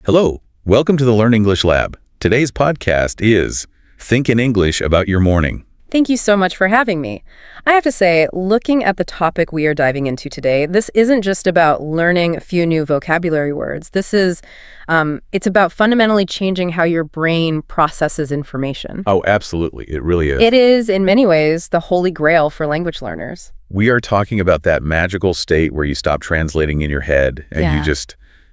Hello, welcome to the Learn English Lab. Today's podcast is Think in English About Your Morning. Thank you so much for having me. I have to say, looking at the topic we are diving into today, this isn't just about learning a few new vocabulary words. It's about fundamentally changing how your brain processes information. Oh, absolutely. It really is. It is, in many ways, the holy grail for language learners. We are talking about that magical state where you stop translating in your head and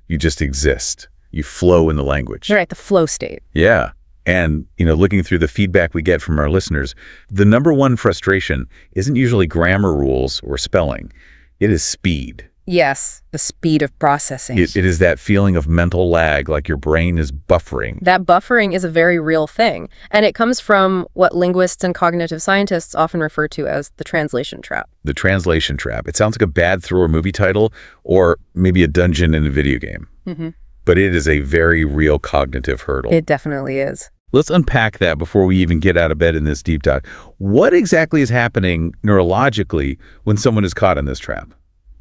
you just exist. You flow in the language. You're right, the flow state. Yeah. And, looking through the feedback we get from our listeners, the number one frustration isn't usually grammar rules or spelling. It is speed. Yes, the speed of processing. It is that feeling of mental lag, like your brain is buffering. That buffering is a very real thing, and it comes from what linguists and cognitive scientists often refer to as the translation trap. The translation trap. It sounds like a bad thriller movie title or maybe a dungeon in a video game. Mm-hmm. But it is a very real cognitive hurdle. It definitely is. Let's unpack that before we even get out of bed in this deep dive. What exactly is happening neurologically when someone is caught in this trap?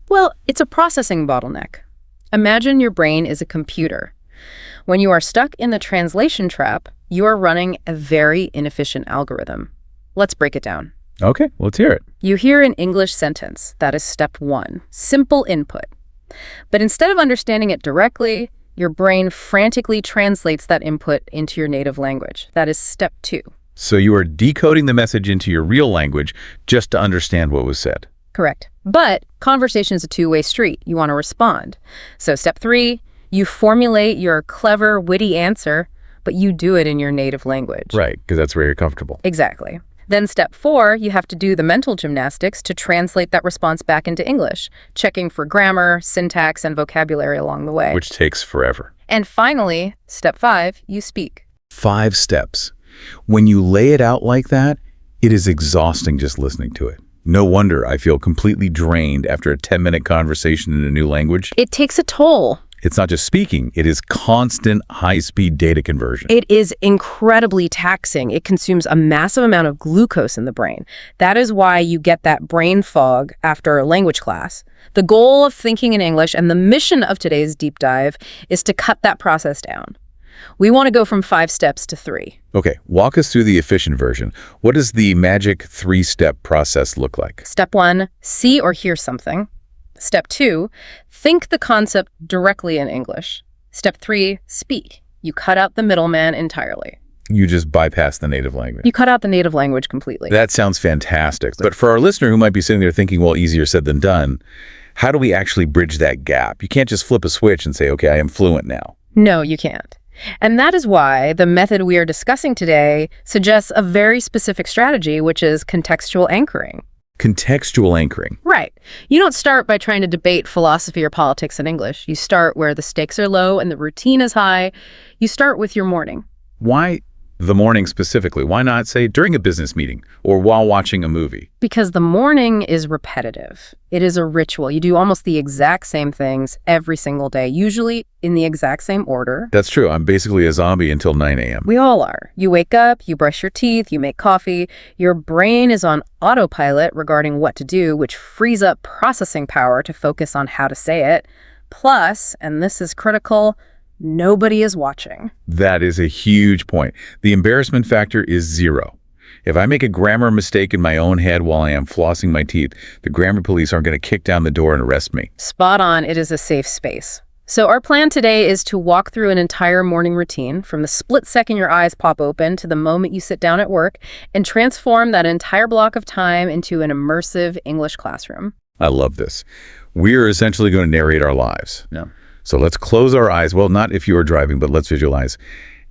Well, it's a processing bottleneck. Imagine your brain is a computer. When you are stuck in the translation trap, you are running a very inefficient algorithm. Let's break it down. Okay, let's hear it. You hear an English sentence. That is step one, simple input. But instead of understanding it directly, your brain frantically translates that input into your native language. That is step two. So you are decoding the message into your real language just to understand what was said. Correct. But conversation is a two-way street. You want to respond. So step three, you formulate your clever, witty answer, but you do it in your native language. Right, because that's where you're comfortable. Exactly. Then step four, you have to do the mental gymnastics to translate that response back into English, checking for grammar, syntax, and vocabulary along the way. Which takes forever. And finally, step five, you speak. 5 steps. When you lay it out like that, it is exhausting just listening to it. No wonder I feel completely drained after a 10-minute conversation in a new language. It takes a toll. It's not just speaking, it is constant high-speed data conversion. It is incredibly taxing. It consumes a massive amount of glucose in the brain. That is why you get that brain fog after a language class. The goal of thinking in English and the mission of today's deep dive is to cut that process down. We want to go from 5 steps to 3. Okay, walk us through the efficient version. What does the magic 3-step process look like? Step 1, see or hear something. Step 2, think the concept directly in English. Step 3, speak. You cut out the middleman entirely. You just bypass the native language. You cut out the native language completely. That sounds fantastic. But for our listener who might be sitting there thinking, well, easier said than done, how do we actually bridge that gap? You can't just flip a switch and say, okay, I am fluent now. No, you can't. And that is why the method we are discussing today suggests a very specific strategy, which is contextual anchoring. Contextual anchoring. Right. You don't start by trying to debate philosophy or politics in English. You start where the stakes are low and the routine is high. You start with your morning. Why the morning specifically? Why not, say, during a business meeting or while watching a movie? Because the morning is repetitive. It is a ritual. You do almost the exact same things every single day, usually in the exact same order. That's true. I'm basically a zombie until 9 a.m. We all are. You wake up, you brush your teeth, you make coffee. Your brain is on autopilot regarding what to do, which frees up processing power to focus on how to say it. Plus, and this is critical, nobody is watching. That is a huge point. The embarrassment factor is 0. If I make a grammar mistake in my own head while I am flossing my teeth, the grammar police aren't going to kick down the door and arrest me. Spot on. It is a safe space. So our plan today is to walk through an entire morning routine from the split second your eyes pop open to the moment you sit down at work and transform that entire block of time into an immersive English classroom. I love this. We're essentially going to narrate our lives. No. So let's close our eyes. Well, not if you are driving, but let's visualize.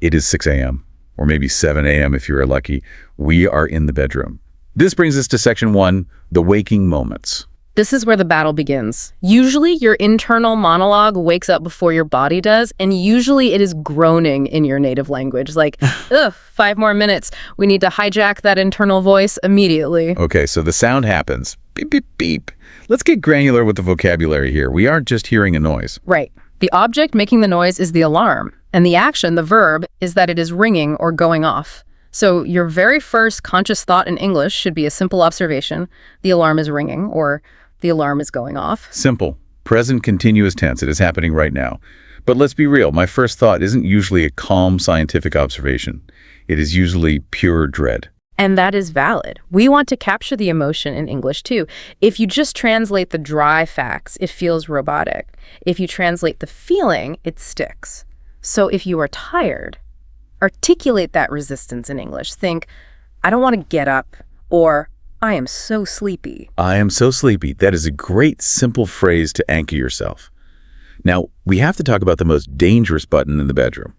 It is 6 a.m. or maybe 7 a.m. if you're lucky. We are in the bedroom. This brings us to section 1, the waking moments. This is where the battle begins. Usually your internal monologue wakes up before your body does, and usually it is groaning in your native language, like, ugh, 5 more minutes. We need to hijack that internal voice immediately. Okay, so the sound happens. Beep, beep, beep. Let's get granular with the vocabulary here. We aren't just hearing a noise. Right. The object making the noise is the alarm, and the action, the verb, is that it is ringing or going off. So your very first conscious thought in English should be a simple observation. The alarm is ringing, or the alarm is going off. Simple. Present continuous tense. It is happening right now. But let's be real, my first thought isn't usually a calm scientific observation. It is usually pure dread. And that is valid. We want to capture the emotion in English too. If you just translate the dry facts, it feels robotic. If you translate the feeling, it sticks. So if you are tired, articulate that resistance in English. Think, I don't want to get up, or I am so sleepy. I am so sleepy. That is a great, simple phrase to anchor yourself. Now, we have to talk about the most dangerous button in the bedroom.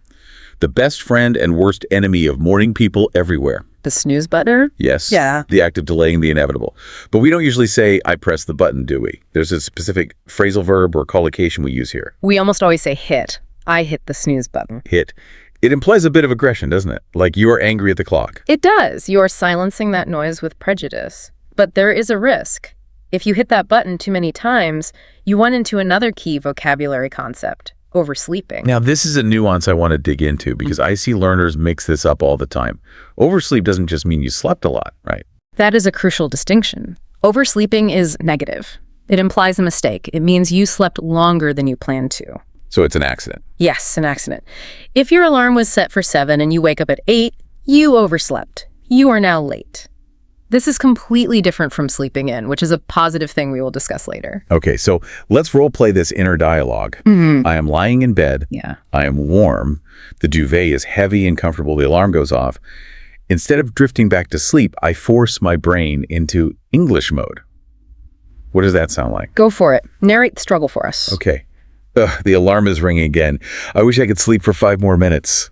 The best friend and worst enemy of morning people everywhere. The snooze button? Yes. Yeah. The act of delaying the inevitable. But we don't usually say, I press the button, do we? There's a specific phrasal verb or collocation we use here. We almost always say hit. I hit the snooze button. Hit. It implies a bit of aggression, doesn't it? Like you are angry at the clock. It does. You are silencing that noise with prejudice. But there is a risk. If you hit that button too many times, you run into another key vocabulary concept. Oversleeping. Now, this is a nuance I want to dig into because I see learners mix this up all the time. Oversleep doesn't just mean you slept a lot, right? That is a crucial distinction. Oversleeping is negative. It implies a mistake. It means you slept longer than you planned to. So it's an accident. Yes, an accident. If your alarm was set for 7 and you wake up at 8, you overslept. You are now late. This is completely different from sleeping in, which is a positive thing we will discuss later. Okay, so let's role play this inner dialogue. I am lying in bed. Yeah. I am warm. The duvet is heavy and comfortable. The alarm goes off. Instead of drifting back to sleep, I force my brain into English mode. What does that sound like? Go for it. Narrate the struggle for us. Okay. The alarm is ringing again. I wish I could sleep for 5 more minutes.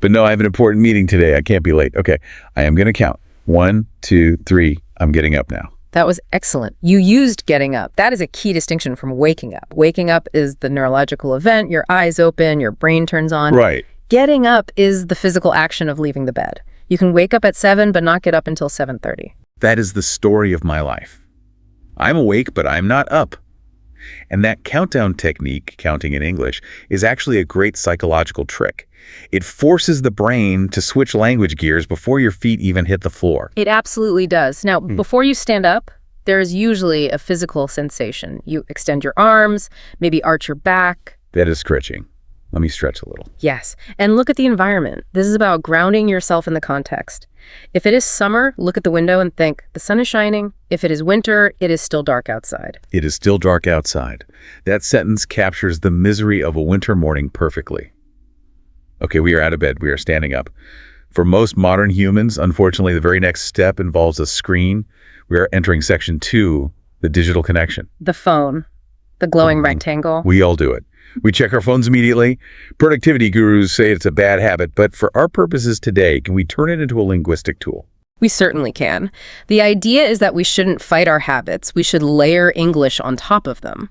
But no, I have an important meeting today. I can't be late. Okay, I am going to count. 1, 2, 3. I'm getting up now. That was excellent. You used getting up. That is a key distinction from waking up. Waking up is the neurological event. Your eyes open, your brain turns on. Right. Getting up is the physical action of leaving the bed. You can wake up at 7, but not get up until 7:30. That is the story of my life. I'm awake, but I'm not up. And that countdown technique, counting in English, is actually a great psychological trick. It forces the brain to switch language gears before your feet even hit the floor. It absolutely does. Now, before you stand up, there is usually a physical sensation. You extend your arms, maybe arch your back. That is stretching. Let me stretch a little. Yes, and look at the environment. This is about grounding yourself in the context. If it is summer, look at the window and think, the sun is shining. If it is winter, it is still dark outside. It is still dark outside. That sentence captures the misery of a winter morning perfectly. Okay, we are out of bed. We are standing up. For most modern humans, unfortunately, the very next step involves a screen. We are entering section 2, the digital connection. The phone, the glowing rectangle. We all do it. We check our phones immediately. Productivity gurus say it's a bad habit, but for our purposes today, can we turn it into a linguistic tool? We certainly can. The idea is that we shouldn't fight our habits. We should layer English on top of them.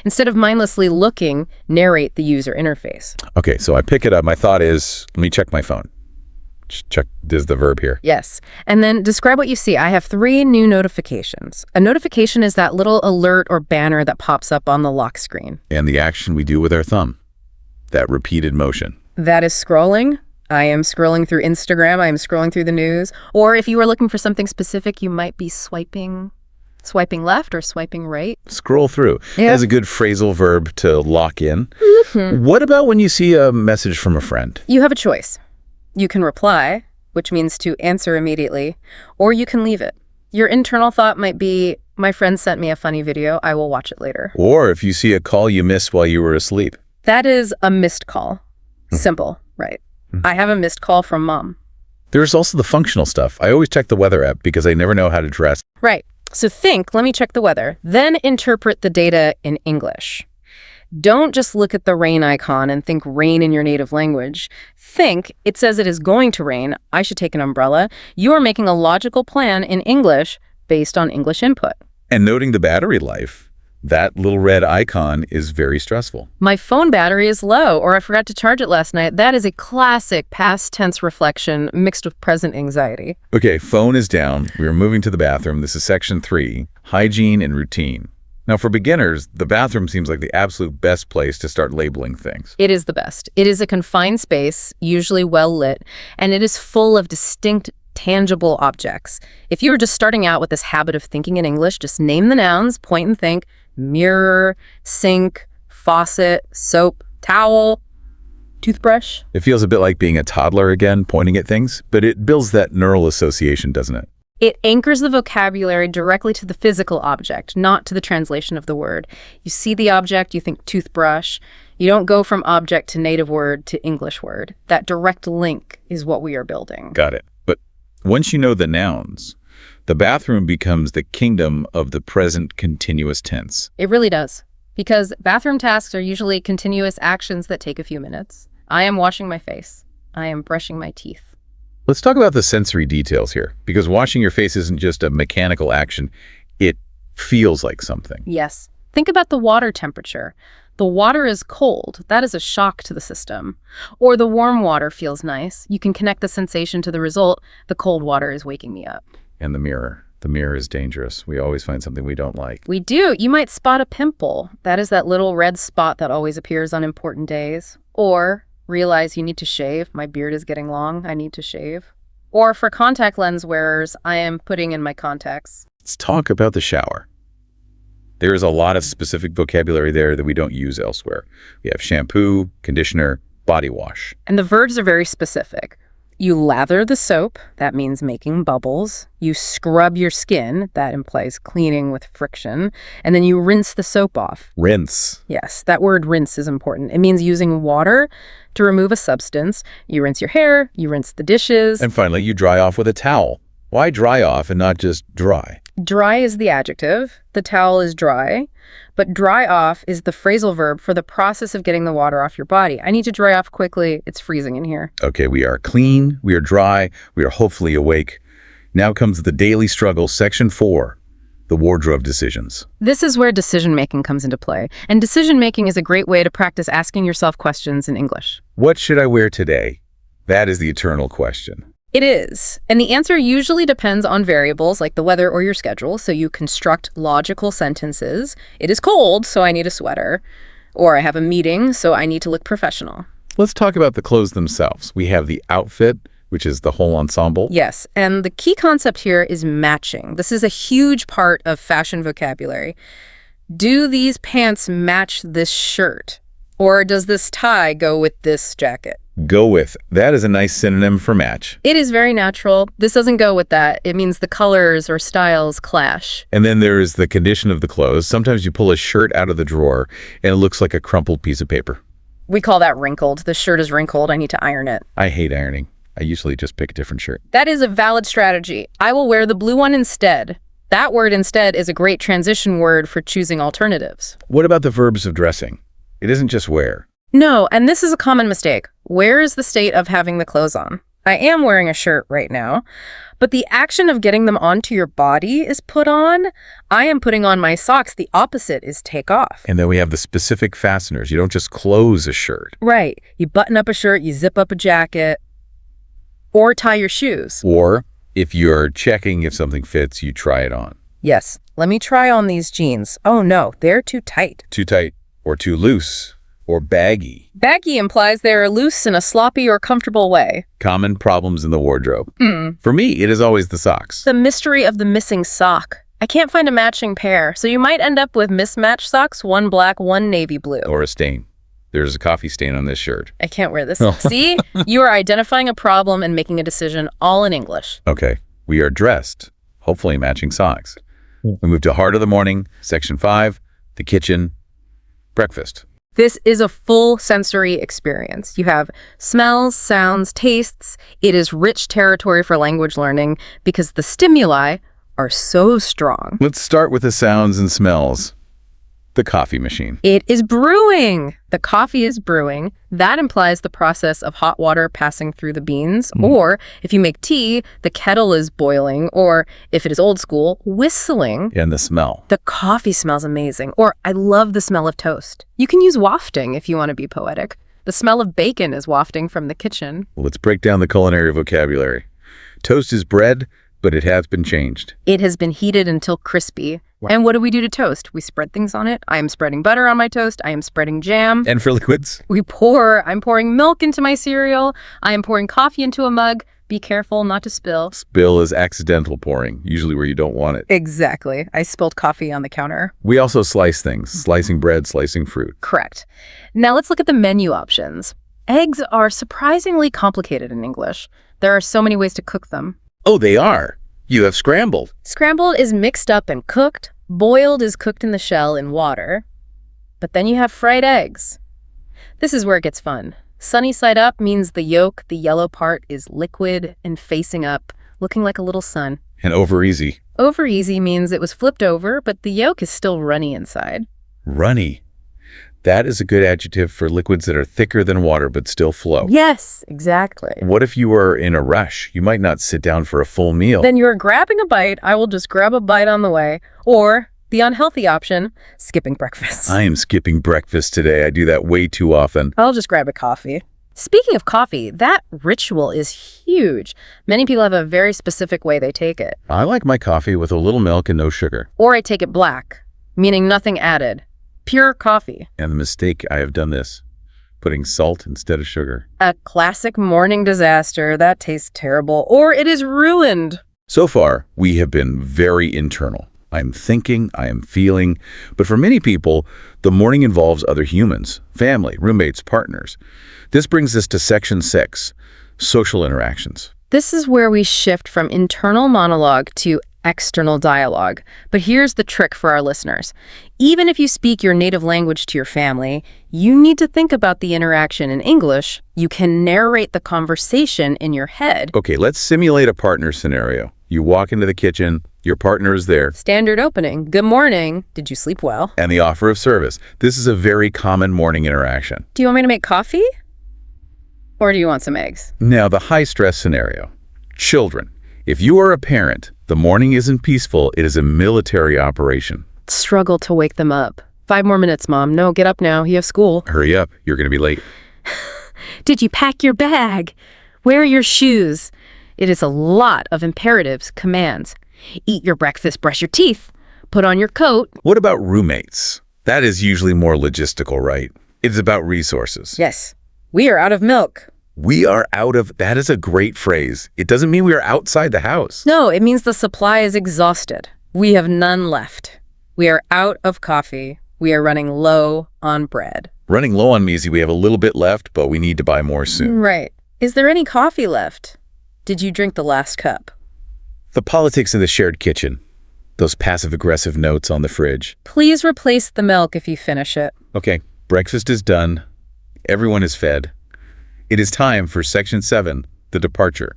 Instead of mindlessly looking, narrate the user interface. Okay, so I pick it up. My thought is, let me check my phone. Check, there's the verb here. Yes. And then describe what you see. I have 3 new notifications. A notification is that little alert or banner that pops up on the lock screen. And the action we do with our thumb, that repeated motion. That is scrolling. I am scrolling through Instagram. I am scrolling through the news. Or if you were looking for something specific, you might be swiping left or swiping right. Scroll through. Yeah. That's a good phrasal verb to lock in. What about when you see a message from a friend? You have a choice. You can reply, which means to answer immediately, or you can leave it. Your internal thought might be, my friend sent me a funny video, I will watch it later. Or if you see a call you missed while you were asleep. That is a missed call. Simple, right? I have a missed call from mom. There's also the functional stuff. I always check the weather app because I never know how to dress. Right. So think, let me check the weather, then interpret the data in English. Don't just look at the rain icon and think rain in your native language. Think, it says it is going to rain, I should take an umbrella. You are making a logical plan in English based on English input. And noting the battery life, that little red icon is very stressful. My phone battery is low, or I forgot to charge it last night. That is a classic past tense reflection mixed with present anxiety. Okay, phone is down. We are moving to the bathroom. This is section 3, hygiene and routine. Now, for beginners, the bathroom seems like the absolute best place to start labeling things. It is the best. It is a confined space, usually well lit, and it is full of distinct, tangible objects. If you were just starting out with this habit of thinking in English, just name the nouns, point and think, mirror, sink, faucet, soap, towel, toothbrush. It feels a bit like being a toddler again, pointing at things, but it builds that neural association, doesn't it? It anchors the vocabulary directly to the physical object, not to the translation of the word. You see the object, you think toothbrush. You don't go from object to native word to English word. That direct link is what we are building. Got it. But once you know the nouns, the bathroom becomes the kingdom of the present continuous tense. It really does. Because bathroom tasks are usually continuous actions that take a few minutes. I am washing my face. I am brushing my teeth. Let's talk about the sensory details here, because washing your face isn't just a mechanical action. It feels like something. Yes. Think about the water temperature. The water is cold. That is a shock to the system. Or the warm water feels nice. You can connect the sensation to the result. The cold water is waking me up. And the mirror. The mirror is dangerous. We always find something we don't like. We do. You might spot a pimple. That is that little red spot that always appears on important days. Or realize you need to shave. My beard is getting long. I need to shave. Or for contact lens wearers, I am putting in my contacts. Let's talk about the shower. There is a lot of specific vocabulary there that we don't use elsewhere. We have shampoo, conditioner, body wash. And the verbs are very specific. You lather the soap, that means making bubbles. You scrub your skin, that implies cleaning with friction. And then you rinse the soap off. Rinse. Yes, that word rinse is important. It means using water to remove a substance. You rinse your hair, you rinse the dishes. And finally, you dry off with a towel. Why dry off and not just dry? Dry is the adjective. The towel is dry. But dry off is the phrasal verb for the process of getting the water off your body. I need to dry off quickly. It's freezing in here. Okay, we are clean, we are dry, we are hopefully awake. Now comes the daily struggle, section 4, the wardrobe decisions. This is where decision-making comes into play. And decision-making is a great way to practice asking yourself questions in English. What should I wear today? That is the eternal question. It is. And the answer usually depends on variables like the weather or your schedule, so you construct logical sentences. It is cold, so I need a sweater. Or I have a meeting, so I need to look professional. Let's talk about the clothes themselves. We have the outfit, which is the whole ensemble. Yes, and the key concept here is matching. This is a huge part of fashion vocabulary. Do these pants match this shirt? Or does this tie go with this jacket? Go with. That is a nice synonym for match. It is very natural. This doesn't go with that. It means the colors or styles clash. And then there is the condition of the clothes. Sometimes you pull a shirt out of the drawer and it looks like a crumpled piece of paper. We call that wrinkled. The shirt is wrinkled. I need to iron it. I hate ironing. I usually just pick a different shirt. That is a valid strategy. I will wear the blue one instead. That word instead is a great transition word for choosing alternatives. What about the verbs of dressing? It isn't just wear. No, and this is a common mistake. Where is the state of having the clothes on? I am wearing a shirt right now, but the action of getting them onto your body is put on. I am putting on my socks. The opposite is take off. And then we have the specific fasteners. You don't just close a shirt. Right. You button up a shirt, you zip up a jacket, or tie your shoes. Or if you're checking if something fits, you try it on. Yes. Let me try on these jeans. Oh no, they're too tight. Too tight or too loose. Or baggy. Baggy implies they are loose in a sloppy or comfortable way. Common problems in the wardrobe. For me, it is always the socks. The mystery of the missing sock. I can't find a matching pair, so you might end up with mismatched socks, one black, one navy blue. Or a stain. There's a coffee stain on this shirt. I can't wear this. See? You are identifying a problem and making a decision all in English. Okay, we are dressed, hopefully matching socks. We move to heart of the morning, section 5, the kitchen, breakfast. This is a full sensory experience. You have smells, sounds, tastes. It is rich territory for language learning because the stimuli are so strong. Let's start with the sounds and smells. The coffee machine. It is brewing. The coffee is brewing. That implies the process of hot water passing through the beans. Or if you make tea, the kettle is boiling. Or if it is old school, whistling. And the smell. The coffee smells amazing. Or I love the smell of toast. You can use wafting if you want to be poetic. The smell of bacon is wafting from the kitchen. Let's break down the culinary vocabulary. Toast is bread, but it has been changed. It has been heated until crispy. Wow. And what do we do to toast? We spread things on it. I am spreading butter on my toast. I am spreading jam. And for liquids? I'm pouring milk into my cereal. I am pouring coffee into a mug. Be careful not to spill. Spill is accidental pouring, usually where you don't want it. Exactly. I spilled coffee on the counter. We also slice things, slicing bread, slicing fruit. Correct. Now let's look at the menu options. Eggs are surprisingly complicated in English. There are so many ways to cook them. Oh, they are. You have scrambled. Scrambled is mixed up and cooked. Boiled is cooked in the shell in water. But then you have fried eggs. This is where it gets fun. Sunny side up means the yolk, the yellow part, is liquid and facing up, looking like a little sun. And over easy. Over easy means it was flipped over, but the yolk is still runny inside. Runny. That is a good adjective for liquids that are thicker than water but still flow. Yes, exactly. What if you were in a rush? You might not sit down for a full meal. Then you're grabbing a bite. I will just grab a bite on the way. Or the unhealthy option, skipping breakfast. I am skipping breakfast today. I do that way too often. I'll just grab a coffee. Speaking of coffee, that ritual is huge. Many people have a very specific way they take it. I like my coffee with a little milk and no sugar. Or I take it black, meaning nothing added. Pure coffee. And the mistake, I have done this, putting salt instead of sugar. A classic morning disaster. That tastes terrible. Or it is ruined. So far, we have been very internal. I am thinking, I am feeling, but for many people, the morning involves other humans, family, roommates, partners. This brings us to section 6, social interactions. This is where we shift from internal monologue to external dialogue. But here's the trick for our listeners. Even if you speak your native language to your family, you need to think about the interaction in English. You can narrate the conversation in your head. Okay, let's simulate a partner scenario. You walk into the kitchen, your partner is there. Standard opening. Good morning. Did you sleep well? And the offer of service. This is a very common morning interaction. Do you want me to make coffee? Or do you want some eggs? Now, the high-stress scenario. Children. If you are a parent, the morning isn't peaceful, it is a military operation. Struggle to wake them up. 5 more minutes, Mom. No, get up now. You have school. Hurry up, you're going to be late. Did you pack your bag? Wear your shoes. It is a lot of imperatives, commands. Eat your breakfast, brush your teeth, put on your coat. What about roommates? That is usually more logistical, right? It's about resources. Yes, we are out of milk. We are out of, that is a great phrase. It doesn't mean we are outside the house. No, it means the supply is exhausted. We have none left. We are out of coffee. We are running low on bread. Running low on means we have a little bit left, but we need to buy more soon. Right. Is there any coffee left? Did you drink the last cup? The politics of the shared kitchen. Those passive-aggressive notes on the fridge. Please replace the milk if you finish it. Okay, breakfast is done. Everyone is fed. It is time for section 7, the departure.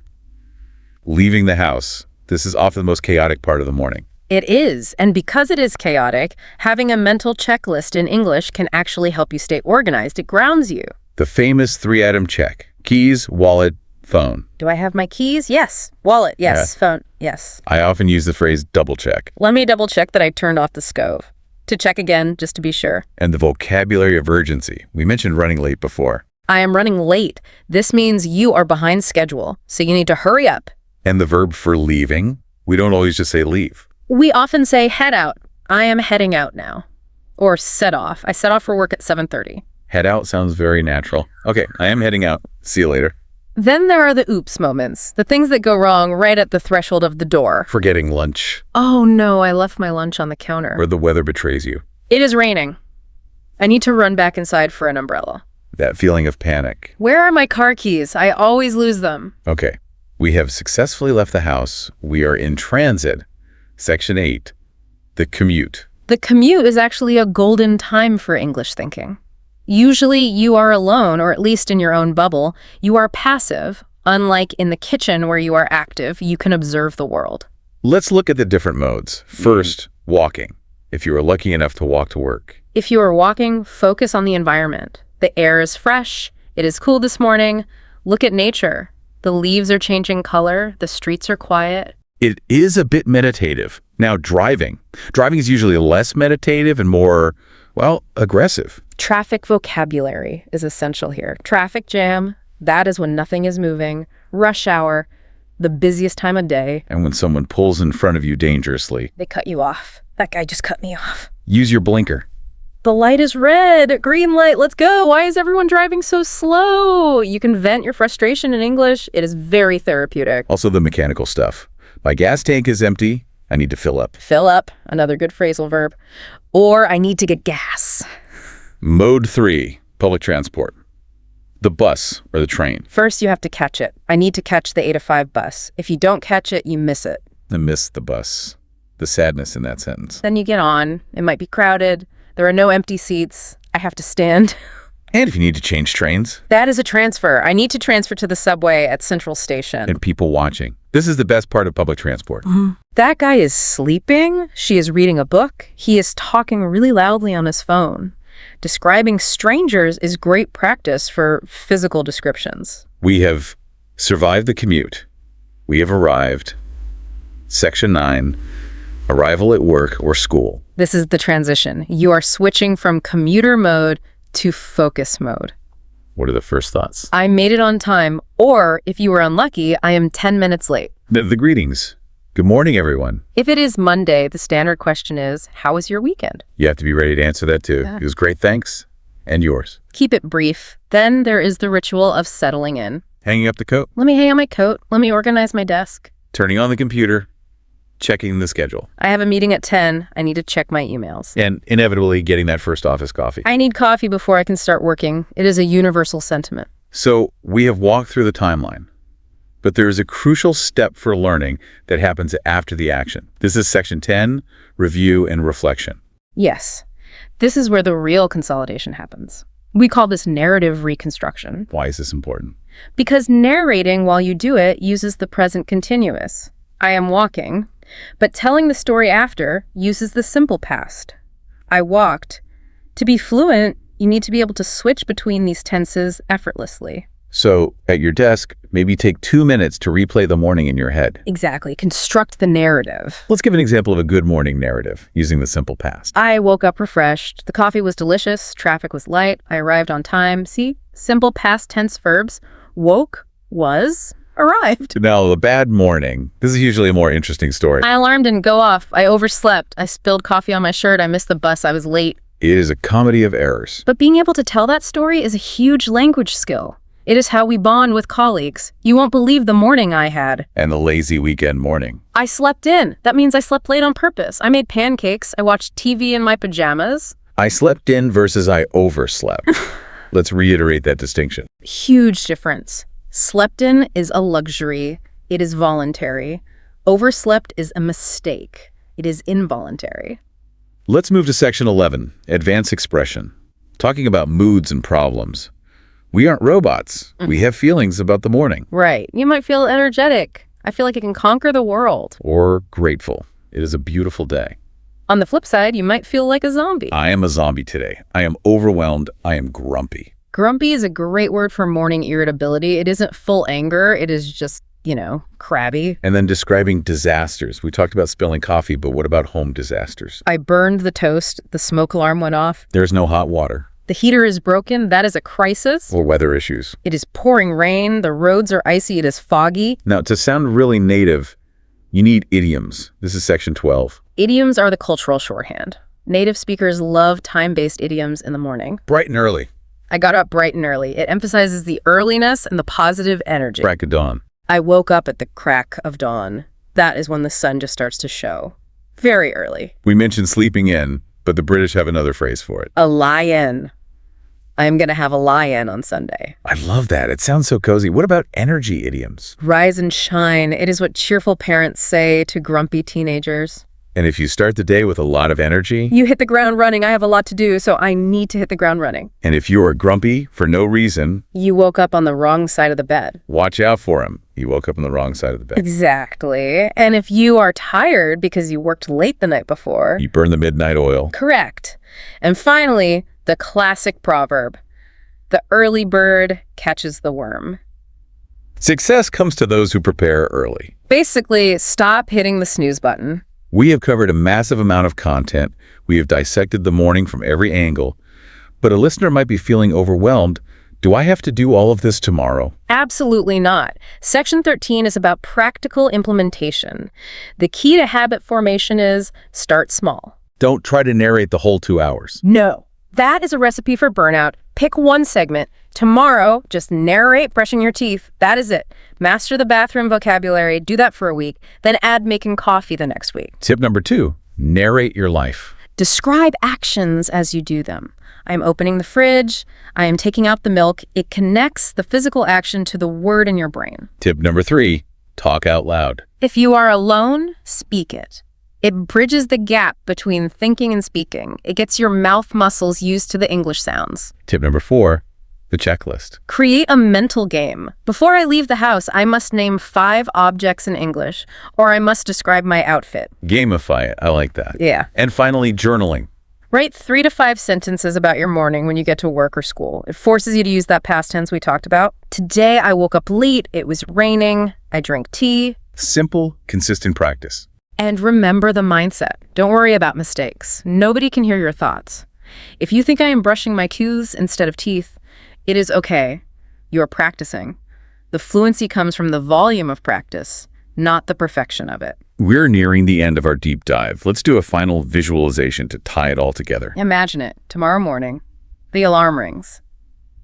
Leaving the house. This is often the most chaotic part of the morning. It is, and because it is chaotic, having a mental checklist in English can actually help you stay organized. It grounds you. The famous 3-item check. Keys, wallet, phone. Do I have my keys? Yes. Wallet? Yes. Phone? Yes. I often use the phrase double check. Let me double check that I turned off the stove. To check again, just to be sure. And the vocabulary of urgency. We mentioned running late before. I am running late. This means you are behind schedule, so you need to hurry up. And the verb for leaving. We don't always just say leave. We often say head out. I am heading out now. Or set off. I set off for work at 7:30. Head out sounds very natural. Okay, I am heading out. See you later. Then there are the oops moments, the things that go wrong right at the threshold of the door. Forgetting lunch. Oh no, I left my lunch on the counter. Or the weather betrays you. It is raining. I need to run back inside for an umbrella. That feeling of panic. Where are my car keys? I always lose them. Okay, we have successfully left the house. We are in transit. Section 8, the commute. The commute is actually a golden time for English thinking. Usually you are alone, or at least in your own bubble. You are passive. Unlike in the kitchen where you are active, you can observe the world. Let's look at the different modes. First, walking, if you are lucky enough to walk to work. If you are walking, focus on the environment. The air is fresh. It is cool this morning. Look at nature. The leaves are changing color. The streets are quiet. It is a bit meditative. Now, driving. Driving is usually less meditative and more, well, aggressive. Traffic vocabulary is essential here. Traffic jam, that is when nothing is moving. Rush hour, the busiest time of day. And when someone pulls in front of you dangerously. They cut you off. That guy just cut me off. Use your blinker. The light is red. Green light. Let's go. Why is everyone driving so slow? You can vent your frustration in English. It is very therapeutic. Also the mechanical stuff. My gas tank is empty. I need to fill up. Fill up. Another good phrasal verb. Or I need to get gas. Mode 3, public transport. The bus or the train. First, you have to catch it. I need to catch the 8 to 5 bus. If you don't catch it, you miss it. I miss the bus. The sadness in that sentence. Then you get on. It might be crowded. There are no empty seats. I have to stand. And if you need to change trains. That is a transfer. I need to transfer to the subway at Central Station. And people watching. This is the best part of public transport. That guy is sleeping. She is reading a book. He is talking really loudly on his phone. Describing strangers is great practice for physical descriptions. We have survived the commute. We have arrived. Section 9, arrival at work or school. This is the transition. You are switching from commuter mode to focus mode. What are the first thoughts? I made it on time, or if you were unlucky, I am 10 minutes late. The greetings. Good morning, everyone. If it is Monday, the standard question is, how was your weekend? You have to be ready to answer that too. Yeah. It was great, thanks. And yours. Keep it brief. Then there is the ritual of settling in. Hanging up the coat. Let me hang on my coat. Let me organize my desk. Turning on the computer. Checking the schedule. I have a meeting at 10. I need to check my emails. And inevitably getting that first office coffee. I need coffee before I can start working. It is a universal sentiment. So we have walked through the timeline. But there is a crucial step for learning that happens after the action. This is section 10, review and reflection. Yes. This is where the real consolidation happens. We call this narrative reconstruction. Why is this important? Because narrating while you do it uses the present continuous. I am walking. But telling the story after uses the simple past. I walked. To be fluent, you need to be able to switch between these tenses effortlessly. So at your desk, maybe take 2 minutes to replay the morning in your head. Exactly. Construct the narrative. Let's give an example of a good morning narrative using the simple past. I woke up refreshed. The coffee was delicious. Traffic was light. I arrived on time. See? Simple past tense verbs. Woke, was, arrived. Now, the bad morning. This is usually a more interesting story. My alarm didn't go off. I overslept. I spilled coffee on my shirt. I missed the bus. I was late. It is a comedy of errors. But being able to tell that story is a huge language skill. It is how we bond with colleagues. You won't believe the morning I had. And the lazy weekend morning. I slept in. That means I slept late on purpose. I made pancakes. I watched TV in my pajamas. I slept in versus I overslept. Let's reiterate that distinction. Huge difference. Slept in is a luxury. It is voluntary. Overslept is a mistake. It is involuntary. Let's move to section 11, advanced expression. Talking about moods and problems. We aren't robots. We have feelings about the morning. Right. You might feel energetic. I feel like I can conquer the world. Or grateful. It is a beautiful day. On the flip side, you might feel like a zombie. I am a zombie today. I am overwhelmed. I am grumpy. Grumpy is a great word for morning irritability. It isn't full anger. It is just, crabby. And then describing disasters. We talked about spilling coffee, but what about home disasters? I burned the toast. The smoke alarm went off. There's no hot water. The heater is broken. That is a crisis. Or weather issues. It is pouring rain. The roads are icy. It is foggy. Now, to sound really native, you need idioms. This is section 12. Idioms are the cultural shorthand. Native speakers love time-based idioms in the morning. Bright and early. I got up bright and early. It emphasizes the earliness and the positive energy. Crack of dawn. I woke up at the crack of dawn. That is when the sun just starts to show. Very early. We mentioned sleeping in, but the British have another phrase for it. A lie-in. I'm going to have a lie-in on Sunday. I love that. It sounds so cozy. What about energy idioms? Rise and shine. It is what cheerful parents say to grumpy teenagers. And if you start the day with a lot of energy... You hit the ground running. I have a lot to do, so I need to hit the ground running. And if you are grumpy for no reason... You woke up on the wrong side of the bed. Watch out for him. You woke up on the wrong side of the bed. Exactly. And if you are tired because you worked late the night before... You burn the midnight oil. Correct. And finally, the classic proverb. The early bird catches the worm. Success comes to those who prepare early. Basically, stop hitting the snooze button. We have covered a massive amount of content. We have dissected the morning from every angle. But a listener might be feeling overwhelmed. Do I have to do all of this tomorrow? Absolutely not. Section 13 is about practical implementation. The key to habit formation is start small. Don't try to narrate the whole 2 hours. No. That is a recipe for burnout. Pick one segment. Tomorrow, just narrate brushing your teeth. That is it. Master the bathroom vocabulary. Do that for a week. Then add making coffee the next week. Tip number 2, narrate your life. Describe actions as you do them. I am opening the fridge. I am taking out the milk. It connects the physical action to the word in your brain. Tip number 3, talk out loud. If you are alone, speak it. It bridges the gap between thinking and speaking. It gets your mouth muscles used to the English sounds. Tip number 4, the checklist. Create a mental game. Before I leave the house, I must name 5 objects in English, or I must describe my outfit. Gamify it. I like that. Yeah. And finally, journaling. Write 3 to 5 sentences about your morning when you get to work or school. It forces you to use that past tense we talked about. Today, I woke up late. It was raining. I drank tea. Simple, consistent practice. And remember the mindset. Don't worry about mistakes. Nobody can hear your thoughts. If you think I am brushing my teeth instead of teeth, it is okay. You are practicing. The fluency comes from the volume of practice, not the perfection of it. We're nearing the end of our deep dive. Let's do a final visualization to tie it all together. Imagine it. Tomorrow morning, the alarm rings.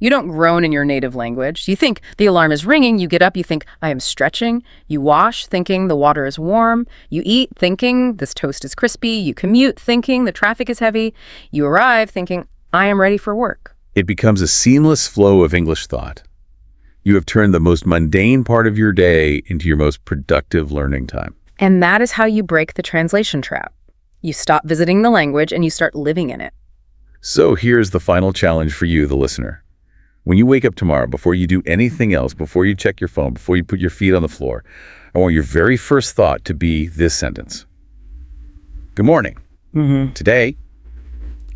You don't groan in your native language. You think the alarm is ringing. You get up. You think, I am stretching. You wash, thinking the water is warm. You eat, thinking this toast is crispy. You commute, thinking the traffic is heavy. You arrive, thinking, I am ready for work. It becomes a seamless flow of English thought. You have turned the most mundane part of your day into your most productive learning time. And that is how you break the translation trap. You stop visiting the language and you start living in it. So here's the final challenge for you, the listener. When you wake up tomorrow, before you do anything else, before you check your phone, before you put your feet on the floor, I want your very first thought to be this sentence. Good morning. Today,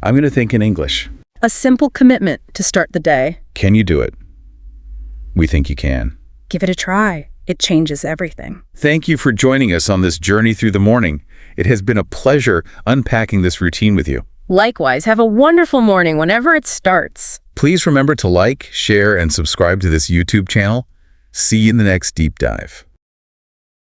I'm going to think in English. A simple commitment to start the day. Can you do it? We think you can. Give it a try. It changes everything. Thank you for joining us on this journey through the morning. It has been a pleasure unpacking this routine with you. Likewise, have a wonderful morning whenever it starts. Please remember to like, share, and subscribe to this YouTube channel. See you in the next deep dive.